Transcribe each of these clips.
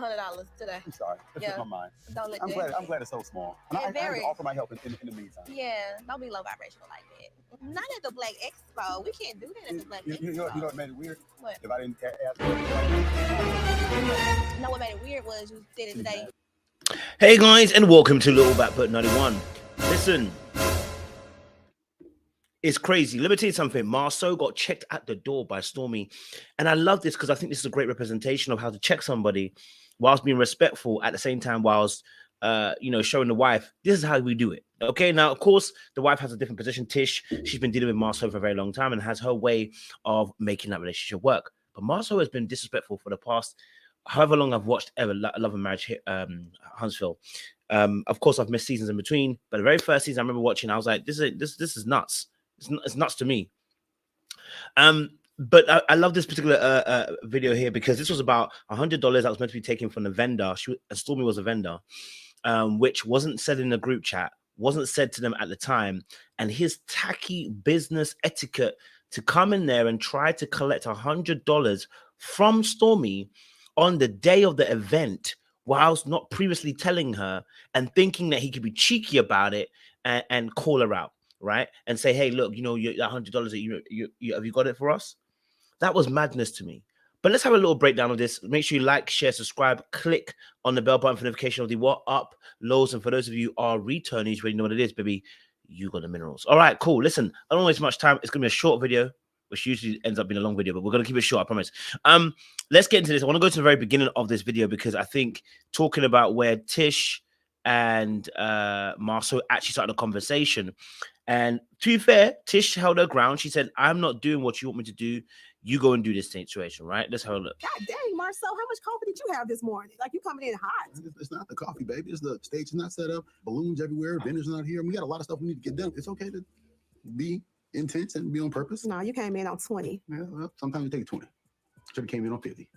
$100 today. I'm sorry. That's just my mind. Don't let I'm glad it's so small. And I offer my help in the meantime. Yeah, don't be low vibrational like that. Not at the Black Expo. We can't do that at the Black Expo. You know what made it weird? What? If I didn't ask. No, what made it weird was you said it today. Hey guys, and welcome to Little Backput 91. Listen, it's crazy. Let me tell you something. Marsau got checked at the door by Stormi. And I love this because I think this is a great representation of how to check somebody whilst being respectful at the same time whilst, showing the wife, this is how we do it. Okay, now, of course, the wife has a different position. Tish, she's been dealing with Marsau for a very long time and has her way of making that relationship work. But Marsau has been disrespectful for the past, however long I've watched ever Love and Marriage Huntsville. Of course, I've missed seasons in between, but the very first season I remember watching, I was like, this is nuts. It's nuts to me. But I love this particular video here because this was about $100 that was meant to be taken from the vendor. Stormi was a vendor, which wasn't said in the group chat, wasn't said to them at the time. And his tacky business etiquette to come in there and try to collect $100 from Stormi on the day of the event, whilst not previously telling her and thinking that he could be cheeky about it and call her out. Right, and say, hey, look, that $100 that you have you got it for us? That was madness to me. But let's have a little breakdown of this. Make sure you like, share, subscribe, click on the bell button for notification of the what up lows. And for those of you who are returnees, you already know what it is, baby. You got the minerals. All right, cool. Listen, I don't waste much time. It's gonna be a short video, which usually ends up being a long video, but we're gonna keep it short, I promise. Let's get into this. I want to go to the very beginning of this video because I think talking about where Tish and Marsau actually started a conversation. And to be fair, Tish held her ground. She said, I'm not doing what you want me to do. You go and do this situation, right? Let's have a look. God dang, Marsau, how much coffee did you have this morning? Like, you coming in hot. It's not the coffee, baby. It's the stage is not set up. Balloons everywhere. Vendors not here. We got a lot of stuff we need to get done. It's okay to be intense and be on purpose. No, you came in on 20. Yeah, well, sometimes you take 20. Should have came in on 50.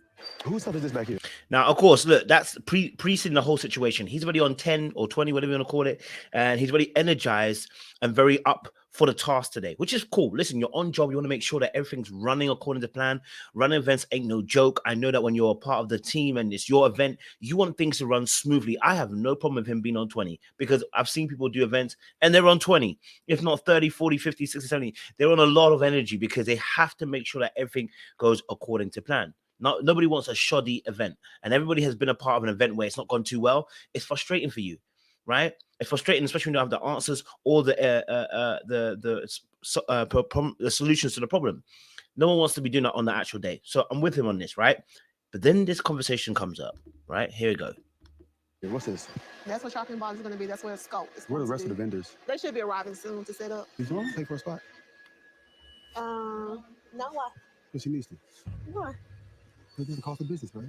Whose stuff is this back here? Now, of course, look, that's preceding the whole situation. He's already on 10 or 20, whatever you want to call it. And he's already energized and very up for the task today, which is cool. Listen, you're on job. You want to make sure that everything's running according to plan. Running events ain't no joke. I know that when you're a part of the team and it's your event, you want things to run smoothly. I have no problem with him being on 20 because I've seen people do events and they're on 20, if not 30, 40, 50, 60, 70. They're on a lot of energy because they have to make sure that everything goes according to plan. Nobody wants a shoddy event, and everybody has been a part of an event where it's not gone too well. It's frustrating for you, right? It's frustrating, especially when you don't have the answers or the solutions to the problem. No one wants to be doing that on the actual day. So I'm with him on this, right? But then this conversation comes up, right? Here we go. What's this? That's what shopping bonds is going to be. That's where it's scope is. Where are the rest of the vendors? They should be arriving soon to set up. He's going to pay for a spot. No, why? Because he needs to. Why? This is the cost of business, right?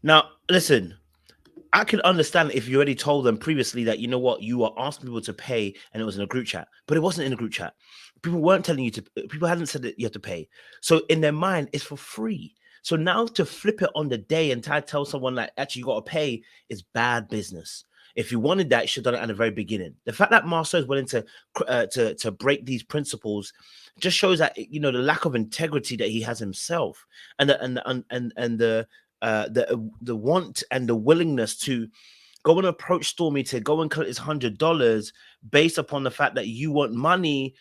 Now, listen, I can understand if you already told them previously that, you know what, you were asking people to pay and it was in a group chat, but it wasn't in a group chat. People weren't telling you to, people hadn't said that you have to pay. So in their mind, it's for free. So now to flip it on the day and try to tell someone that actually you got to pay is bad business. If you wanted that, you should have done it at the very beginning. The fact that Marsau is willing to break these principles just shows that, the lack of integrity that he has himself, and the want and the willingness to go and approach Stormi to go and collect his $100 based upon the fact that you want money,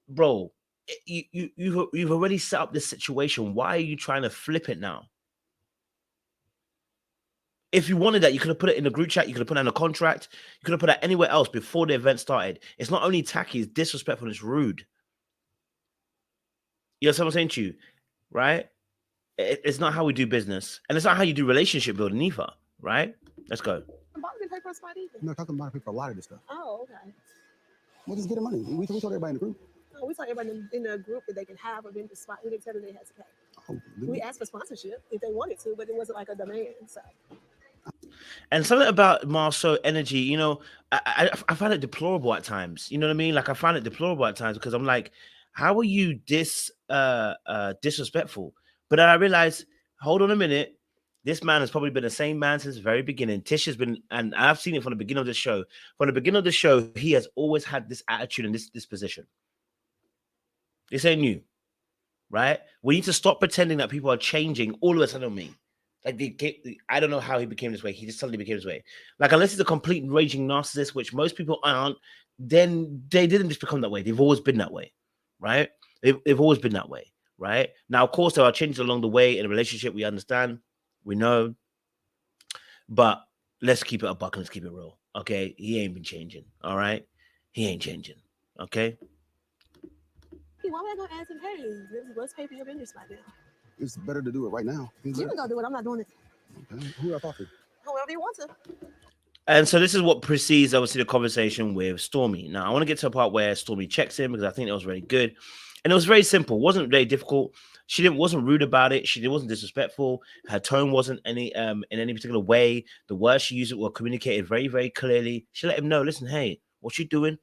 bro. You've already set up this situation. Why are you trying to flip it now? If you wanted that, you could have put it in a group chat. You could have put it in a contract. You could have put it anywhere else before the event started. It's not only tacky, it's disrespectful, it's rude. You know what I'm saying to you, right? It's not how we do business. And it's not how you do relationship building either, right? Let's go. Bob didn't pay for a spot either. I'm not talking about pay for a lot of this stuff. Oh, okay. We'll just get the money. We told everybody in the group. Oh, we told everybody in the group that they can have a vendor spot. We didn't tell them they had to pay. Oh, we asked for sponsorship if they wanted to, but it wasn't like a demand, so. And something about Marsau energy, I find it deplorable at times. You know what I mean? Like, I find it deplorable at times because I'm like, how are you disrespectful? But then I realized, hold on a minute. This man has probably been the same man since the very beginning. Tish has been, and I've seen it from the beginning of the show. From the beginning of the show, he has always had this attitude and this disposition. This ain't new, right? We need to stop pretending that people are changing all of a sudden on me. Like I don't know how he became this way. He just suddenly became this way. Like unless he's a complete raging narcissist, which most people aren't, then they didn't just become that way. They've always been that way, right? They've always been that way, right? Now, of course, there are changes along the way in a relationship. We understand, we know, but let's keep it a buck and let's keep it real, okay? He ain't been changing, all right? He ain't changing, okay? Hey, why would I go ask him, hey, let's pay for your business right now? It's better to do it right now. You can go do it. I'm not doing it. Okay. Who do I talk to? Whoever you want to. And so this is what precedes, obviously, the conversation with Stormi. Now, I want to get to a part where Stormi checks in because I think that was very good. And it was very simple. It wasn't very difficult. She wasn't rude about it. She wasn't disrespectful. Her tone wasn't in any particular way. The words she used were communicated very, very clearly. She let him know, listen, hey, what you doing?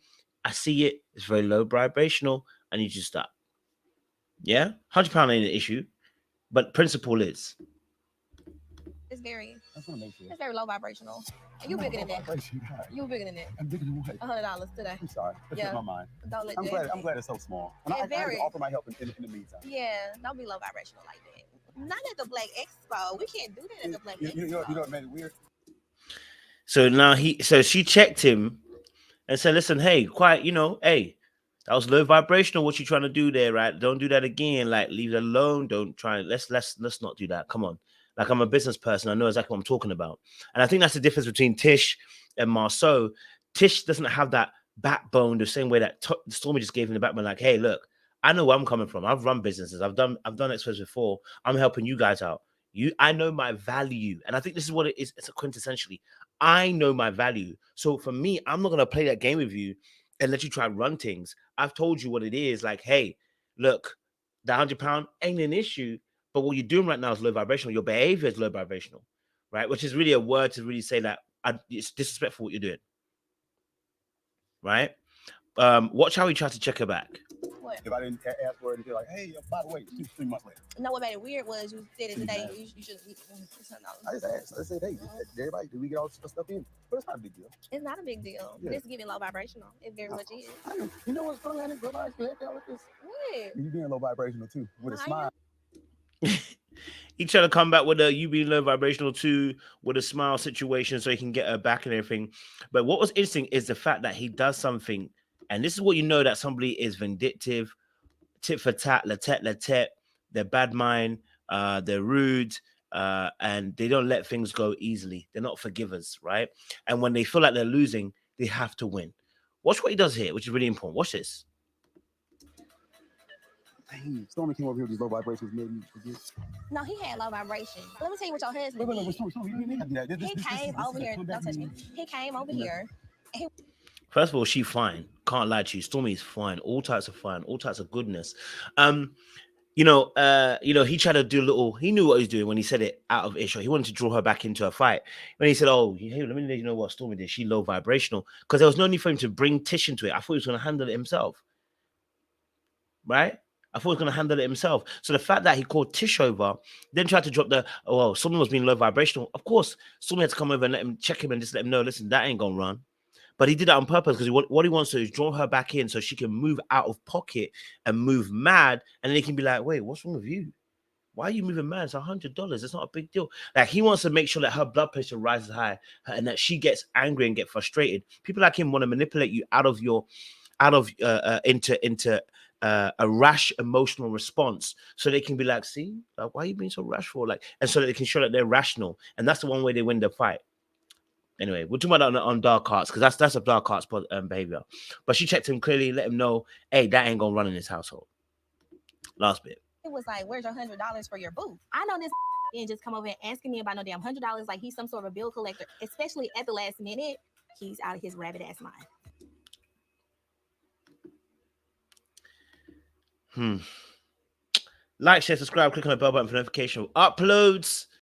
I see it. It's very low vibrational. I need you to stop. Yeah? £100 ain't an issue. But principle is. It's very, I just want to make sure. it's very low vibrational. And you bigger than that. You bigger than that. I'm bigger than what? $100 today. I'm sorry. That's Yeah. my mind. Don't let I'm that. glad it's so small. And It's I very- can offer my help in the meantime. Yeah, don't be low vibrational like that. Not at the Black Expo. We can't do that at the Black Expo. You know what made it weird? So now she checked him and said, listen, hey, quiet, hey, that was low vibrational. What you trying to do there, right? Don't do that again. Like, leave it alone. Don't try. Let's not do that. Come on. Like, I'm a business person. I know exactly what I'm talking about. And I think that's the difference between Tish and Marsau. Tish doesn't have that backbone the same way that Stormi just gave him the backbone. Like, hey, look, I know where I'm coming from. I've run businesses. I've done experts before. I'm helping you guys out. I know my value. And I think this is what it is. It's quintessentially. I know my value. So for me, I'm not going to play that game with you and let you try and run things. I've told you what it is. Like, hey, look, the £100 ain't an issue, but what you're doing right now is low vibrational. Your behavior is low vibrational, right? Which is really a word to really say that it's disrespectful what you're doing, right? Watch how he tries to check her back. What? If I didn't ask for it and be like, hey, by the way, 3 months later. No, what made it weird was you said it today. You should. I just asked. I said, hey, everybody, did we get all this stuff in? But it's not a big deal. It's not a big deal. Yeah. It's giving low vibrational. It very much is. You know what's funny? I didn't realize you had that with this. What? You being low vibrational too, with a I smile. He tried to come back with a you being low vibrational too, with a smile situation so he can get her back and everything. But what was interesting is the fact that he does something, and this is what you know that somebody is vindictive, tit for tat, la-tet, they're bad mind, they're rude, and they don't let things go easily. They're not forgivers, right? And when they feel like they're losing, they have to win. Watch what he does here, which is really important. Watch this. Dang, Stormi came over here with these low vibrations, made me forget. No, he had low vibration. Let me tell you what your husband Wait, did. Stormi, you didn't do that. He came over here. Don't touch me. He came over here. First of all, she fine. Can't lie to you. Stormi is fine. All types of fine. All types of goodness. He tried to do a little. He knew what he was doing when he said it out of issue. He wanted to draw her back into a fight. When he said, "Oh, hey, let me let you know what Stormi did. She low vibrational," because there was no need for him to bring Tish into it. I thought he was going to handle it himself. Right? I thought he was going to handle it himself. So the fact that he called Tish over, then tried to drop Stormi was being low vibrational. Of course, Stormi had to come over and let him check him and just let him know, listen, that ain't going to run. But he did that on purpose because what he wants to do is draw her back in so she can move out of pocket and move mad. And then he can be like, wait, what's wrong with you? Why are you moving mad? It's $100. It's not a big deal. Like, he wants to make sure that her blood pressure rises high and that she gets angry and get frustrated. People like him want to manipulate you into a rash emotional response, so they can be like, see, like, why are you being so rash for? Like, and so that they can show that they're rational, and that's the one way they win the fight. Anyway, we're talking about that on dark arts because that's a dark arts behavior. But she checked him clearly, let him know, hey, that ain't gonna run in this household. Last bit. It was like, where's your $100 for your booth? I know this and just come over and asking me about no damn $100 like he's some sort of a bill collector, especially at the last minute. He's out of his rabbit ass mind. Like, share, subscribe, click on the bell button for notification of uploads.